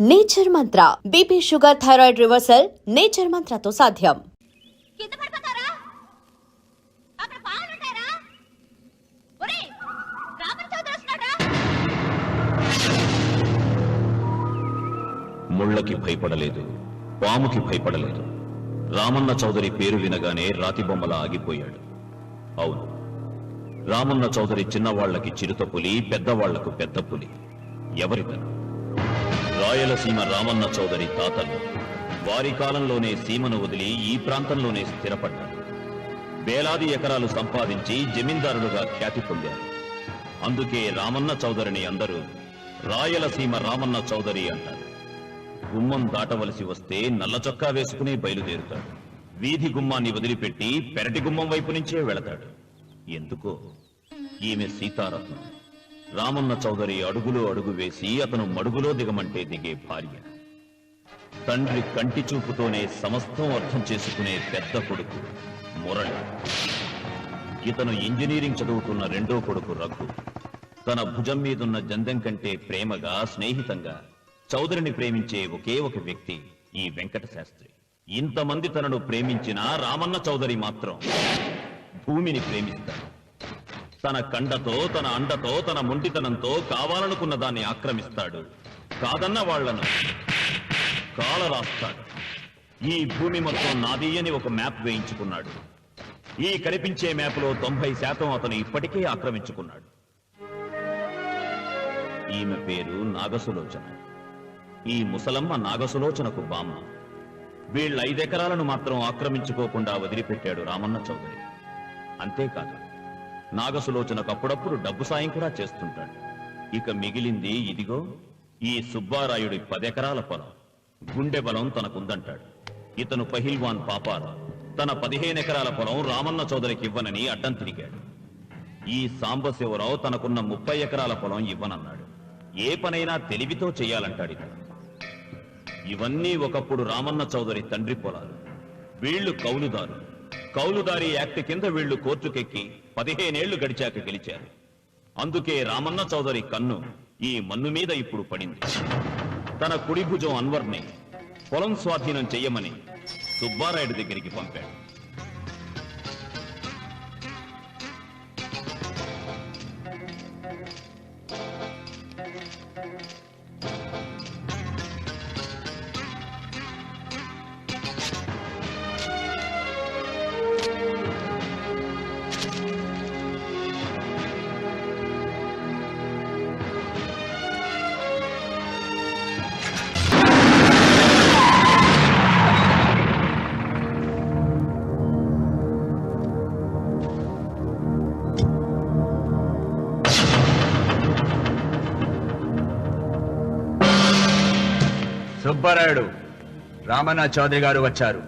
Nature Mantra BP sugar thyroid reversal nature మంత్రతో సాధ్యం. ముళ్ళకి భయపడలేదు, పాముకి భయపడలేదు. రామన్న చౌదరి పేరు వినగానే రాతిబొమ్మలా ఆగిపోయాడు. అవును, రామన్న చౌదరి చిన్నవాళ్లకి చిరుత పులి, పెద్దవాళ్లకు పెద్ద పులి. ఎవరితను? రాయలసీమ రామన్న చౌదరి తాతలు వారి కాలంలోనే సీమను వదిలి ఈ ప్రాంతంలోనే స్థిరపడ్డారు. వేలాది ఎకరాలు సంపాదించి జమీందారులుగా ఖ్యాతి పొందారు. అందుకే రామన్న చౌదరిని అందరూ రాయలసీమ రామన్న చౌదరి అంటారు. గుమ్మం దాటవలసి వస్తే నల్ల చొక్కా వేసుకుని బయలుదేరుతాడు. వీధి గుమ్మాన్ని వదిలిపెట్టి పెరటి గుమ్మం వైపు నుంచే వెళతాడు. ఎందుకో, ఈమె సీతారత్నం. రామన్న చౌదరి అడుగులో అడుగు వేసి అతను మడుగులో దిగమంటే దిగే భార్య. తండ్రి కంటి చూపుతోనే సమస్తం అర్థం చేసుకునే పెద్ద కొడుకు మురళి. ఇతను ఇంజనీరింగ్ చదువుతున్న రెండో కొడుకు రఘు. తన భుజం మీదున్న జందెం కంటే ప్రేమగా, స్నేహితంగా చౌదరిని ప్రేమించే ఒకే ఒక వ్యక్తి ఈ వెంకట శాస్త్రి. ఇంతమంది తనను ప్రేమించిన రామన్న చౌదరి మాత్రం భూమిని ప్రేమిస్తాడు. తన కండతో, తన అండతో, తన మొండితనంతో కావాలనుకున్న దాన్ని ఆక్రమిస్తాడు. కాదన్న వాళ్లను కాలరాస్తాడు. ఈ భూమి మొత్తం నాది అని ఒక మ్యాప్ వేయించుకున్నాడు. ఈ కనిపించే మ్యాప్లో 90% అతను ఇప్పటికే ఆక్రమించుకున్నాడు. ఈమె పేరు నాగసులోచన. ఈ ముసలమ్మ నాగసులోచనకు బామ్మ. వీళ్ళ 5 ఎకరాలను మాత్రం ఆక్రమించుకోకుండా వదిలిపెట్టాడు రామన్న చౌదరి. అంతేకాదు, నాగసులోచనకు అప్పుడప్పుడు డబ్బు సాయం కూడా చేస్తుంటాడు. ఇక మిగిలింది ఇదిగో ఈ సుబ్బారాయుడి 10 ఎకరాల పొలం. గుండె బలం తనకుందంటాడు. ఇతను పహిల్వాన్ పాపారావు తన 15 ఎకరాల పొలం రామన్న చౌదరికి ఇవ్వనని అడ్డం తిరిగాడు. ఈ సాంబశివరావు తనకున్న 30 ఎకరాల పొలం ఇవ్వనన్నాడు. ఏ పనైనా తెలివితో చెయ్యాలంటాడు ఇతను. ఇవన్నీ ఒకప్పుడు రామన్న చౌదరి తండ్రి పొలాలు. వీళ్లు కౌలుదారు. కౌలుదారీ యాక్ట్ కింద వీళ్లు కోర్టుకెక్కి 15 ఏళ్లు గడిచాక గెలిచారు. అందుకే రామన్న చౌదరి కన్ను ఈ మన్ను మీద ఇప్పుడు పడింది. తన కుడి భుజం అన్వర్ని పొలం స్వాధీనం చెయ్యమని సుబ్బారాయుడి దగ్గరికి పంపాడు. సుబ్బారాయుడు, రామన్న చౌదరి గారు వచ్చారు.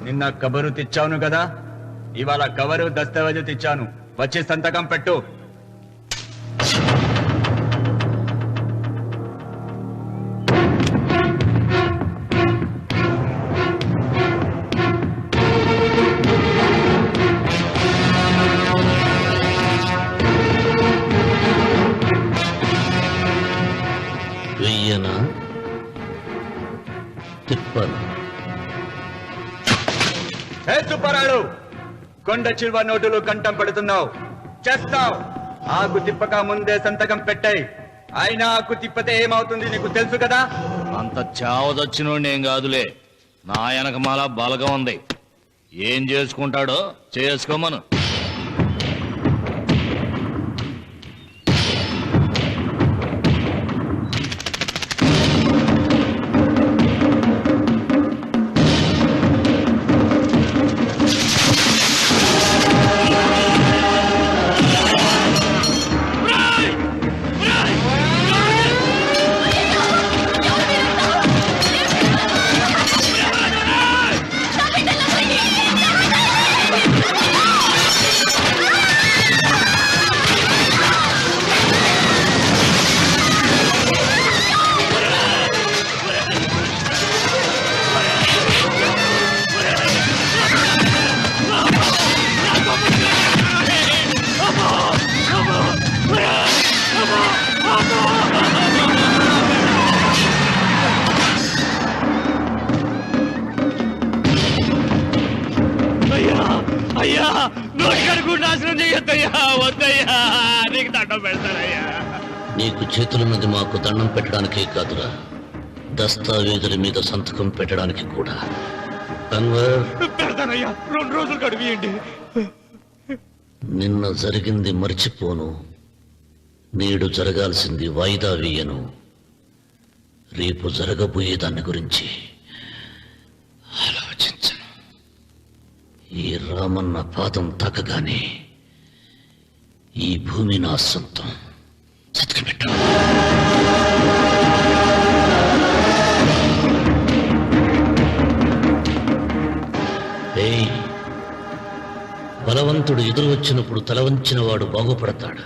నిన్న కబరు తెచ్చాను కదా, ఇవాళ కవరు దస్తావేజు తెచ్చాను. వచ్చి సంతకం పెట్టు. వెయ్యనా తిప్పను. హే సుబ్బారాయుడు, కొండ చిల్వ నోటులు కంఠం పెడుతున్నావు, చేస్తావు. ఆకు తిప్పక ముందే సంతకం పెట్టాయి. అయినా ఆకు తిప్పతే ఏమవుతుంది నీకు తెలుసు కదా. అంత చావదచ్చినోడు ఏం కాదులే, నా వెనకమాల బలగం ఉంది. ఏం చేసుకుంటాడో చేసుకోమను. వద్దయ్యా, నీకు దండం పెడతానయ్యా. నీకు చేతులున్నది మాకు దండం పెట్టడానికే కాదురా, దస్తావేజుల మీద సంతకం పెట్టడానికి కూడా. అన్వర్, పెడతానయ్యా, 2 రోజులు గడిపియండి. నిన్న జరిగింది మర్చిపోను, నేడు జరగాల్సింది వాయిదా వేయను, రేపు జరగబోయే దాని గురించి ఆలోచించను. ఈ రామన్న పాదం తాకగానే ఈ భూమి నా సొంతం. సంతకం పెట్టు. ఏయ్, బలవంతుడు ఎదురు వచ్చినప్పుడు తల వంచిన వాడు బాగుపడతాడు,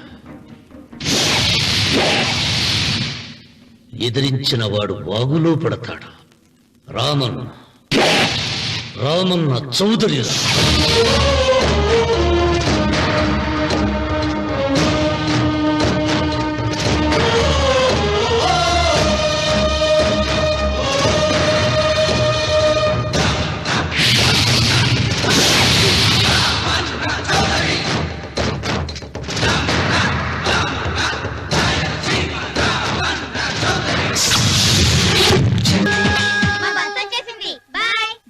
ఎదిరించిన వాడు వాగులో పడతాడు. రామన్న చౌదరి.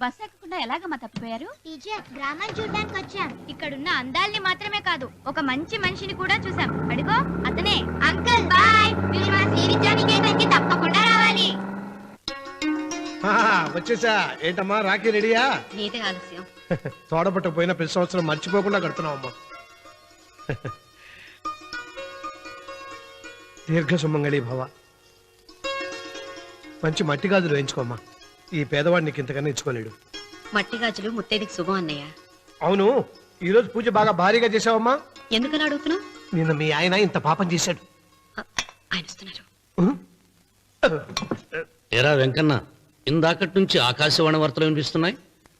బస్ ఎక్కకుండా ఎలాగమ్మా తప్పిపోయారు? టీచర్, గ్రామం చూడడానికి వచ్చాం. ఇక్కడున్న అందాల్ని మాత్రమే కాదు, ఒక మంచి మనిషిని కూడా చూసాం. అడుగో అతనే. అంకుల్ బాయ్, మీరు మా శ్రీవిద్యానికేతన్కి తప్పకుండా రావాలి. వచ్చేసా. ఏంటమ్మా రాఖీ రెడీయా? నీదే ఆలస్యం. తోడపట్ట పోయిన ప్రతి సంవత్సరం మర్చిపోకుండా కడుతున్నావమ్మా. దీర్ఘ సుమంగళి భవ. మంచి మట్టి గాజులు వేయించుకోమ్మా. ఈ పేదవాడిని ఇంతకన్నా ఇచ్చుకోలేడు. మట్టి గాజులు ముత్తైదికి శుభం అన్నయ్య. అవును, ఈ రోజు పూజ బాగా భారీగా చేసావమ్మా. ఎందుకలా అడుగుతున్నావు? నిన్న మీ ఆయన ఇంత పాపం చేశాడు. ఆయన వస్తున్నారు. ఎరా వెంకన్న, ఇందాకటి నుంచి ఆకాశవాణి వార్తలు వినిపిస్తున్నాయి.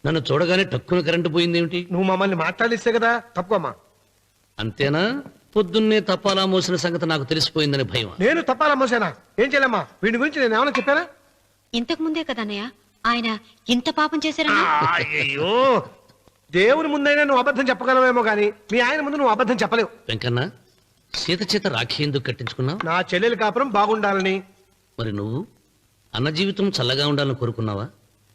నన్ను చూడగానే టక్కున కరెంటు పోయిందేమిటి? నువ్వు మమ్మల్ని మాట్లాడిస్తే కదా. తప్పుకోమ్మా. అంతేనా? పొద్దున్నే తప్పాలా మోసిన సంగతి నాకు తెలిసిపోయిందని భయం. నేను తప్పాలా మోసానా? ఏం చేయలేమ్మా. వీడి గురించి నేను ఏమైనా చెప్పానా? ఇంతకు ముందే కదా అన్నయ్య ఆయన ఇంత పాపం చేశారన్నా. అయ్యో, దేవుని ముందైనా నువ్వు అబద్ధం చెప్పగలవేమో గాని మీ ఆయన ముందు నువ్వు అబద్ధం చెప్పలేవు. వెంకన్న, సీత చేత రాఖీ ఎందుకు కట్టించుకున్నావు? నా చెల్లెలి కాపురం బాగుండాలని. మరి నువ్వు అన్న జీవితం చల్లగా ఉండాలని కోరుకున్నావా?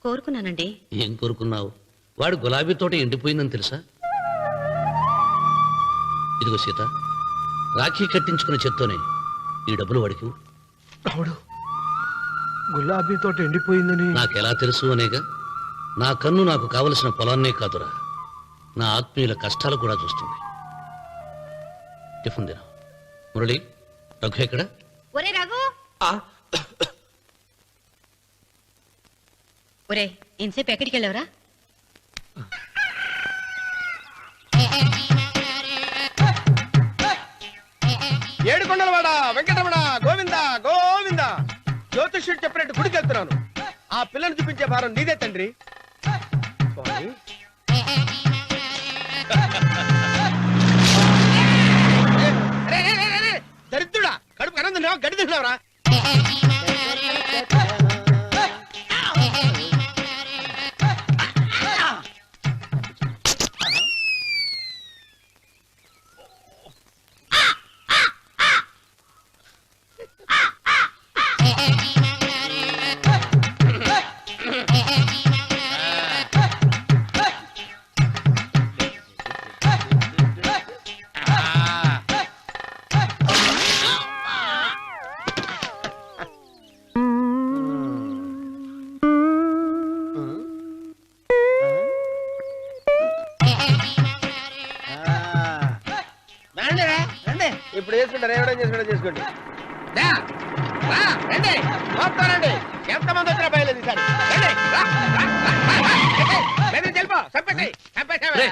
కోరుకున్నానండి. ఏం కోరుకున్నావు? వాడు గులాబీ తోట ఎండిపోయిందని తెలుసా? ఇదిగో సీత, రాఖీ కట్టించుకున్న చేత్తోనే ఈ డబ్బులు వాడికి. రావుడు, గులాబీ తోట ఎండిపోయిందని నాకెలా తెలుసు అనేగా. నా కన్ను నాకు కావలసిన పొలాన్నే కాదురా, నా ఆత్మీయుల కష్టాలు కూడా చూస్తుంది. టిఫిన్ తిన. మురళి, రఘు ఎక్కడ? ఒరే రఘు, ఒరే ఇంతసేపు ఎక్కడికి వెళ్ళావురా? ఏడుకొండలవాడ వెంకటరమణ గోవింద గోవింద. జ్యోతిష్యుడు చెప్పినట్టు గుడికి వెళ్తున్నాను. ఆ పిల్లను చూపించే భారం నీదే తండ్రి. స్వామి, దరిద్రుడా, కడుపు అన్నం తిన్నావా, గడి తిన్నావరా? ఇప్పుడు చేసుకుంటారు, ఎవరైనా చేసుకుంటారు చేసుకోండి. రండి మొత్తం రండి. ఎంతమంది వచ్చినా బయలుదేరి ఈసారి. రండి, రా, రా, రా, రా. వెళ్ళిపో, చంపేసేయ్, చంపేసేయ్.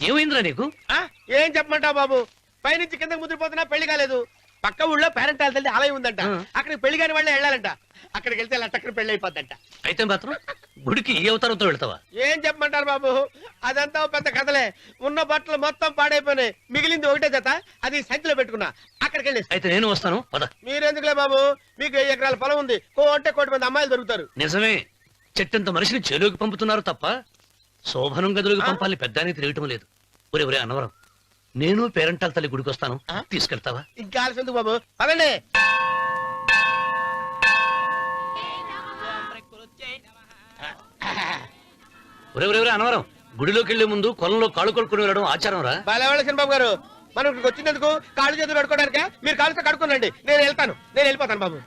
ఏమైందిరా నీకు? ఏం చెప్పమంటావు బాబు? పైనుంచి కిందకి ముద్రపోతున్నా పెళ్లి కాలేదు. పక్క ఊళ్ళో పేరెంట్ తల్లి ఆలయం ఉందంట. అక్కడికి పెళ్లి కాని వాళ్ళే వెళ్ళాలంట. అక్కడికి వెళ్తే లట్టక్కన పెళ్లి అయిపోద్దంట. అయితే మాత్రం గుడికి ఏ అవతారంతో వెళ్తావా? ఏం చెప్పమంటారు బాబు, అదంతా ఓ పెద్ద కథలే. ఉన్న బట్టలు మొత్తం పాడైపోయినాయి. మిగిలింది ఒకటే జత, అది సంచిలో పెట్టుకున్నా. అక్కడికి వెళ్ళి అయితే నేను వస్తాను, పద. మీరెందుకులే బాబు, మీకు 1 ఎకరాల పొలం ఉంది. కోటి మంది అమ్మాయిలు దొరుకుతారు. నిజమే, చెట్టంత మనిషిని చేలోకి పంపుతున్నారు తప్ప శోభనం గదులకు పంపాలని పెద్దానికి తెలియటం లేదు. ఒరే ఒరే అన్నవరం, నేను పేరంటాల తల్లి గుడికి వస్తాను, తీసుకెళ్తావా? ఇంకా ఆలస్యం ఎందుకు బాబు, పదండి. ఒరే ఒరే ఒరే అన్నవరం, గుడిలోకి వెళ్లే ముందు కొలంలో కాళ్ళు కొడుకుని వెళ్ళడం ఆచారం రా. బాలవాళ్ళ బాబు గారు, మనం ఇక్కడికి వచ్చినందుకు కాళ్ళు చేతులు కడుక్కోవడానికా? మీరు కాళ్ళతో కడుక్కోనండి, నేను వెళ్తాను, నేను వెళ్ళిపోతాను బాబు.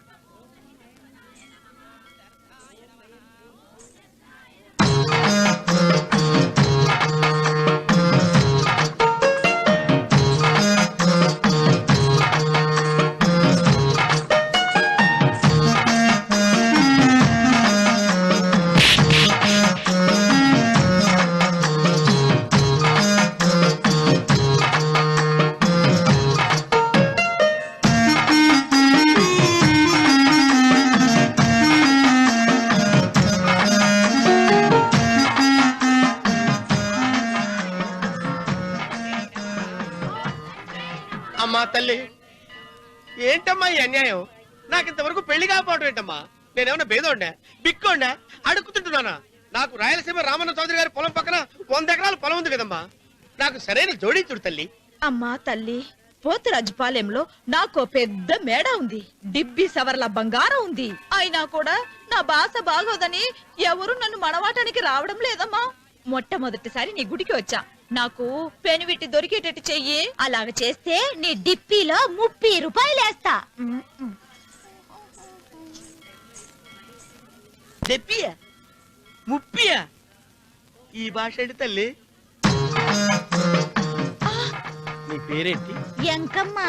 అమ్మా తల్లి, ఏంటమ్మా ఈ అన్యాయం? నాకు ఇంతవరకు పెళ్లి కాకపోవడం ఏంటమ్మా? నేనేమన్నా బేదోండా, బిక్కోండా, అడుక్కుతుంటున్నానా? నాకు రాయలసీమ రామన్న చౌదరి గారి పొలం పక్కన 100 ఎకరాల పొలం ఉంది కదమ్మా. నాకు సరైన జోడించుడు తల్లి. అమ్మా తల్లి, పోతురాజుపాలెంలో నాకు పెద్ద మేడ ఉంది, డిబ్బి సవర్ల బంగారం ఉంది. అయినా కూడా నా భాష బాగోదని ఎవరు నన్ను మనవాటానికి రావడం లేదమ్మా. మొట్టమొదటిసారి నీ గుడికి వచ్చా, నాకు పెనువిట్టి దొరికేటట్టు చెయ్యి. అలాగ చేస్తే నీ డిప్పీలో 30 రూపాయలు వేస్తా. చెప్పియా ముప్పియా? ఈ భాష ఏంటి తల్లి? నీ పేరేంటి? ఎంకమ్మ.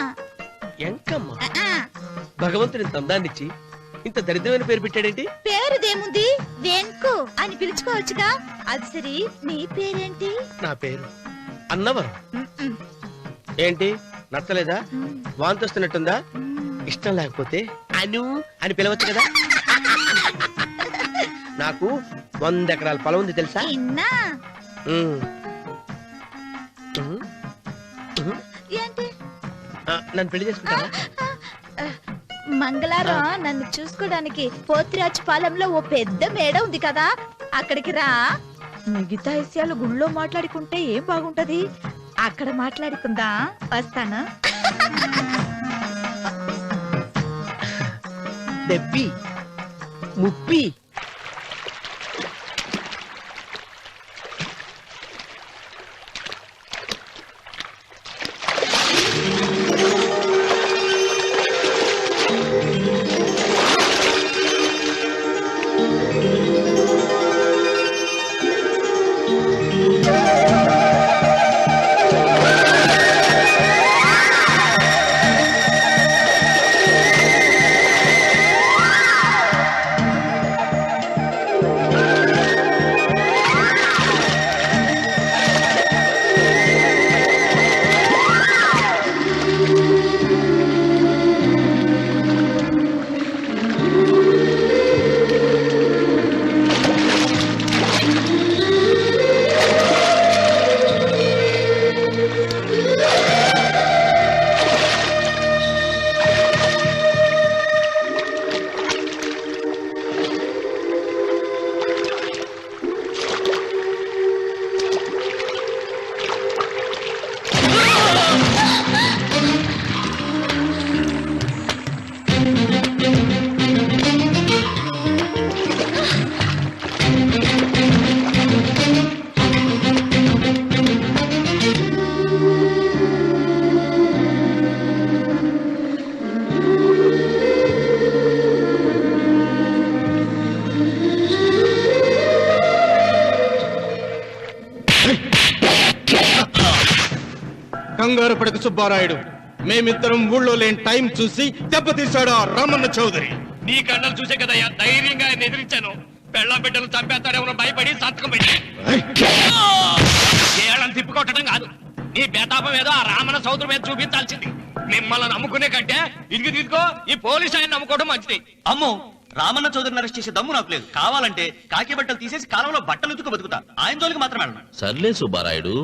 ఎంకమ్మ? భగవంతుని ఇంత అందాన్నిచ్చి ఇంత దరిద్రమైన పేరు పెట్టాడేంటి? పేరుదేముంది, వెంకు అని పిలుచుకోవచ్చుగా. అది సరి, నీ పేరేంటి? నా పేరు అన్నవరం. ఏంటి నచ్చలేదా? వాంతి వస్తున్నట్టుందా? ఇష్టం లేకపోతే అను అని పిలవచ్చు కదా. నాకు 100 ఎకరాల పొలం ఉంది తెలుసా? ఇన్నా. ఏంటి? నన్ను పెళ్లి చేసుకుంటావా? మంగళారం నన్ను చూసుకోవడానికి పోతిరాజుపాలెంలో ఓ పెద్ద మేడ ఉంది కదా, అక్కడికి రా. మిగతా విషయాలు గుళ్ళో మాట్లాడుకుంటే ఏం బాగుంటది, అక్కడ మాట్లాడుకుందా. వస్తానా? దెబ్బి ముప్పి. కంగారు పడక సుబ్బారాయుడు, మేమిద్దరం ఊళ్ళో లేని టైం చూసి దెబ్బతీశాడు ఆ రామన్న చౌదరి. నీ కళ్ళను చూసే కదయ్యా ధైర్యంగా ఆయన ఎదిరించాను. పెళ్ళ బిడ్డలు చంపేస్తాడేమో భయపడి సంతకం పెట్టి ఏళ్ళని తిప్పుకొట్టడం కాదు, నీ బేతాపం ఏదో ఆ రామన్న చౌదరి మీద చూపించాల్సింది. మిమ్మల్ని నమ్ముకునే కంటే ఇదిగో ఈ పోలీసు ఆయన నమ్ముకోవడం మంచిది. అమ్మో, రామన్న చౌదరిని అరెస్ట్ చేసే దమ్ము నాకు లేదు. కావాలంటే కాకి బట్టలు తీసేసి కాలంలో బట్టలు ఉతుకు బతుకుతా. ఆయన జోలికి మాత్రం వెళ్ళను. సర్లే సుబ్బారాయుడు,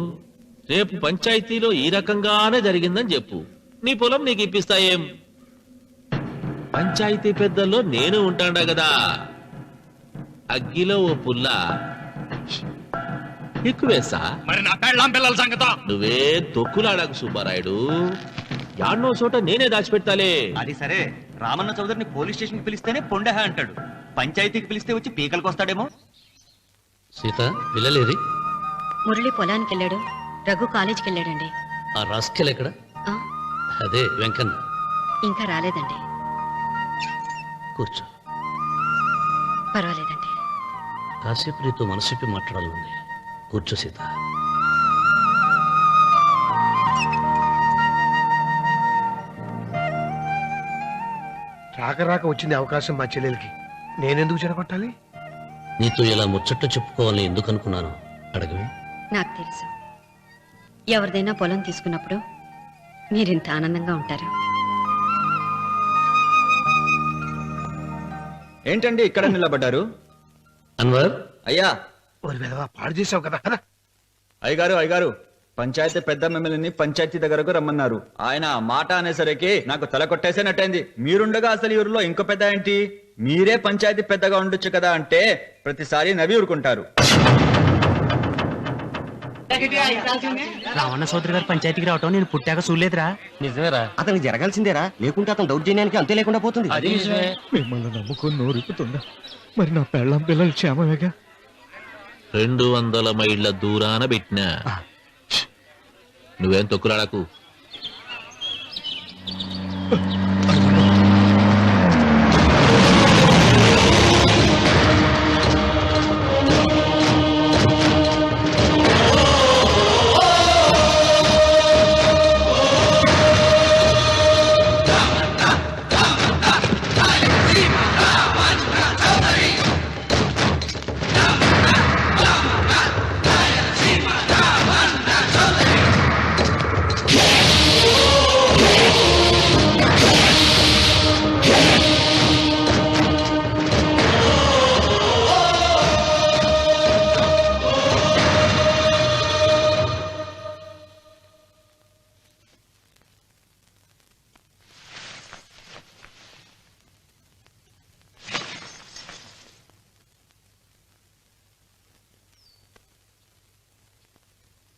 రేపు పంచాయతీలో ఈ రకంగానే జరిగిందని చెప్పు, నీ పొలం నీకు ఇప్పిస్తాయేం? పంచాయతీ పెద్దల్లో నేను ఉంటాడా కదా, అగ్గిలో ఓ పుల్ల ఎక్కువేసా మరి నా పెళ్ళాం పిల్లల సంగతం నువ్వే తొక్కులాడాకు సుబ్బారాయుడు యాడ్నో చోట నేనే దాచిపెట్టాలే. అది సరే, రామన్న చౌదరిని పోలీస్ స్టేషన్ కి పిలిస్తేనే పొండహ అంటాడు, పంచాయతీకి పిలిస్తే వచ్చి పీకలకు వస్తాడేమో. సీత పిల్లలేది? మురళి పొలానికి వెళ్ళాడు, రఘు కాలేజీకి వెళ్ళాడండి. ఆ రాస్కెల్ ఎక్కడ? ఆ, అదే వెంకన్న. ఇంకా రాలేదండి. కూర్చో. పర్వాలేదండి. కాసేపు నీతో మనసిప్పి మాట్లాడాలంది. కూర్చో సీత. రాక రాక వచ్చింది అవకాశం మా చెల్లెలకి, నేనెందుకు చెడగొట్టాలి? నీతో ఇలా ముచ్చట్లు చెప్పుకోవాలని ఎందుకు అనుకున్నాను అడగవే. నాకు తెలుసు, ఎవరిదైనా పొలం తీసుకున్నప్పుడు మీరింత ఆనందంగా ఉంటారు. ఏంటండి ఇక్కడ నిలబడ్డారు? అన్వర్, అయ్యా. ఓరి వెధవా, పాడు చేసావు కదా కదా. అయ్యగారు పంచాయతీ పెద్ద మిమ్మల్ని పంచాయతీ దగ్గరకు రమ్మన్నారు. ఆయన మాట అనేసరికి నాకు తల కొట్టేసేనట్టయింది. మీరుండగా అసలు ఈ ఊరిలో ఇంకో పెద్ద ఏంటి? మీరే పంచాయతీ పెద్దగా ఉండొచ్చు కదా అంటే ప్రతిసారి నవ్వి ఊరుకుంటారు. రావణ సోదరి గారు పంచాయతీకి రావటం నేను పుట్టాక చూడలేదురా. నిజమేరా, అతనికి జరగాల్సిందేరా, లేకుంటే అతను దౌర్జన్యానికి అంతే లేకుండా పోతుంది. మిమ్మల్ని నమ్ముకొని నోరుపుతుందా? మరి నా పెళ్ళాం పిల్లలు క్షేమమేగా? 200 మైళ్ళ దూరాన పెట్టినా. నువ్వేం తొక్కులాడకు.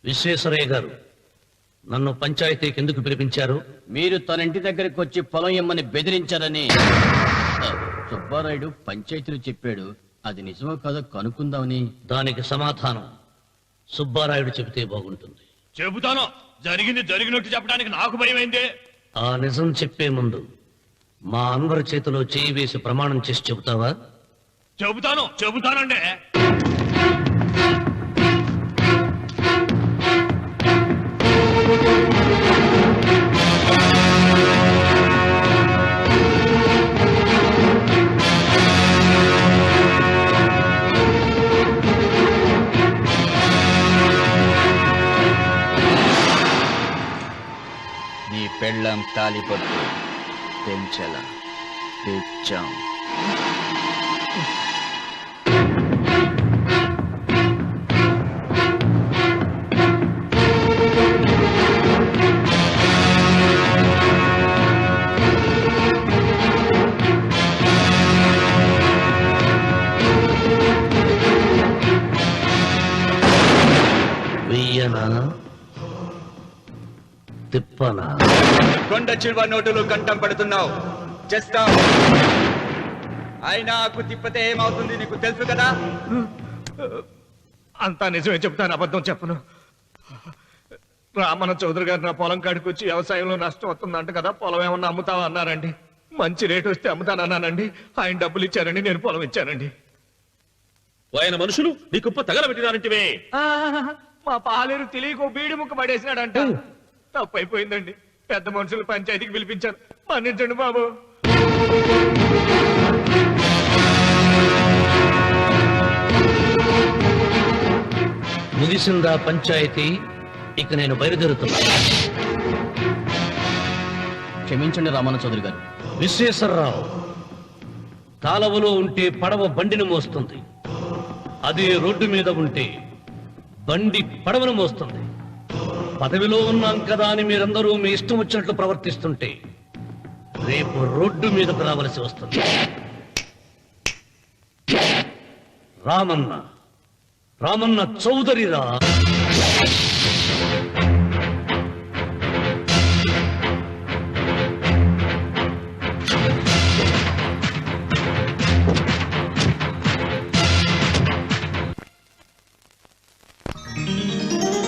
విశ్వేశ్వరయ్య గారు, నన్ను పంచాయతీకి ఎందుకు పిలిపించారు? మీరు తన ఇంటి దగ్గరికి వచ్చి పొలం ఇమ్మని బెదిరించారని సుబ్బారాయుడు పంచాయతీలో చెప్పాడు. అది నిజమో కాదో కనుక్కుందామని. దానికి సమాధానం సుబ్బారాయుడు చెబితే బాగుంటుంది. చెబుతాను, జరిగింది జరిగినట్టు చెప్పడానికి నాకు భయమైందే. ఆ నిజం చెప్పే ముందు మా అన్వర్ చేతిలో చేయి వేసి ప్రమాణం చేసి చెబుతావా? చెబుతానండి. నీ పెళ్ళం తాలిపట్టు పెంచల తెచ్చాం. వెయ్యనా తిప్పనా? కొండ చిల్వ నోటులు కంఠం పడుతున్నావు. చేస్తావు. అయినా ఆకు తిప్పితే ఏమవుతుంది నీకు తెలుసు కదా. అంతా నిజమే చెప్తాను, అబద్ధం చెప్పను. రామన్న చౌదరి గారు నా పొలం కాడికి వచ్చి వ్యవసాయంలో నష్టం వస్తుందంట కదా, పొలం ఏమన్నా అమ్ముతావా అన్నారండి. మంచి రేటు వస్తే అమ్ముతానన్నానండి. ఆయన డబ్బులు ఇచ్చారండి, నేను పొలం ఇచ్చానండి. ఆయన మనుషులు నీ కుప్ప తగలబెట్టినారంటివే. మా పాలేరు తెలియకో బీడి ముక్క పడేసినాడంట. తప్పు అయిపోయిందండి. పెద్ద మనుషులు పంచాయతీకి పిలిపించారు, మన్నించండి బాబు. ముగిసిందా పంచాయతీ? ఇక నేను బయలుదేరుతున్నా. క్షమించండి రామన్న చౌదరి గారు. విశ్వేశ్వరరావు, కాలవలో ఉంటే పడవ బండిని మోస్తుంది, అదే రోడ్డు మీద ఉంటే బండి పడవను మోస్తుంది. పదవిలో ఉన్నాం కదా అని మీరందరూ మీ ఇష్టం వచ్చినట్లు ప్రవర్తిస్తుంటే రేపు రోడ్డు మీదకు రావలసి వస్తుంది. రామన్న, రామన్న చౌదరిరా